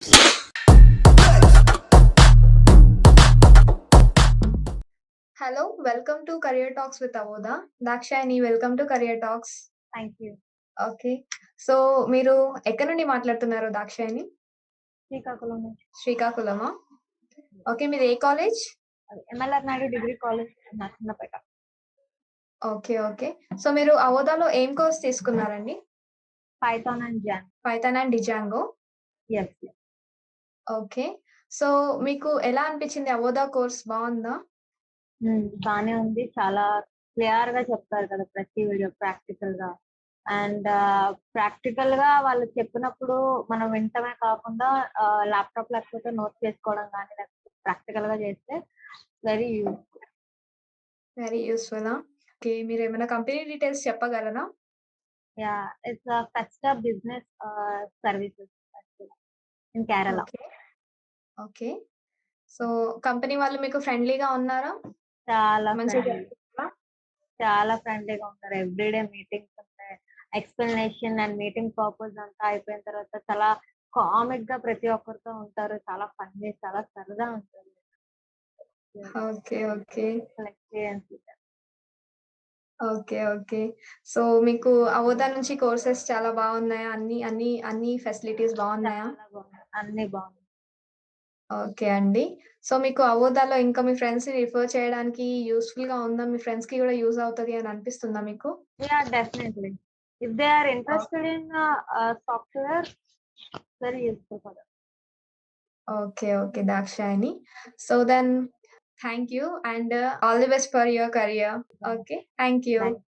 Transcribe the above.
Hello, welcome to Career Talks with Avodha. Dakshayani, welcome to Career Talks. Thank you. Okay. So, మీరు ఎక్కడి నుండి మాట్లాడుతున్నారు దాక్షాయని? శ్రీకాకుళం నుంచి. శ్రీకాకుళమా? ఓకే. మీది ఏ college? MLR Naidu degree college Narasannapeta. Okay. Okay. So, మీరు అవోధాలో ఏం కోర్స్ తీసుకున్నారండి? Python and Django. Python and Django. Yes. Okay. So, మీకు ఎలా అనిపించింది అవోధా కోర్స్ బావుందా? బానే ఉంది. చాలా క్లియర్ గా చెప్తారు కదా ప్రతి వీడియో ప్రాక్టికల్ గా. అండ్ ప్రాక్టికల్ గా వాళ్ళు చెప్పినప్పుడు మనం వింటమే కాకుండా ల్యాప్టాప్ లేకపోతే నోట్ చేసుకోవడం కానీ లేకపోతే ప్రాక్టికల్ గా చేస్తే వెరీ యూస్ఫుల్. వెరీ యూజ్‌ఫులా? ఓకే. మీరేమైనా కంపెనీ డీటెయిల్స్ చెప్పగలరా? Yeah, it's first business services in Kerala. Okay. Okay. So, company వాళ్ళు మీకు ఫ్రెండ్లీగా ఉన్నారా? చాలా మంచిగా ఫ్రెండ్లీ. చెప్తున్నారా? చాలా ఫ్రెండ్లీగా ఉంటారు. ఎవ్రీడే మీటింగ్స్ ఉంటాయి. ఎక్స్‌ప్లనేషన్ అండ్ మీటింగ్ పర్పస్ అంతా అయిపోయిన తర్వాత చాలా కామిక్ గా ప్రతి ఒక్కరితో ఉంటారు. చాలా ఫన్నీ, చాలా సరదా ఉంటుంది. Okay. Okay. Experience. Okay. Okay. So, మీకు అవోధా నుంచి కోర్సెస్ చాలా బావున్నాయా? అన్ని ఫెసిలిటీస్ బావున్నాయా? చాలా బాగుంది. అన్నీ బాగున్నాయి. ఓకే అండి. సో, మీకు అవోధాలో ఇంకా మీ ఫ్రెండ్స్‌ని రిఫర్ చేయడానికి యూజ్‌ఫుల్‌గా ఉందా? మీ ఫ్రెండ్స్‌కి గూడా యూజ్ అవుతది అని అనిపిస్తుందా మీకు? Yeah! Definitely. If they are interested in software, very useful for them. Okay. Okay. Dakshayani. So, then thank you and all the best for your career. Okay. Thank you. Thank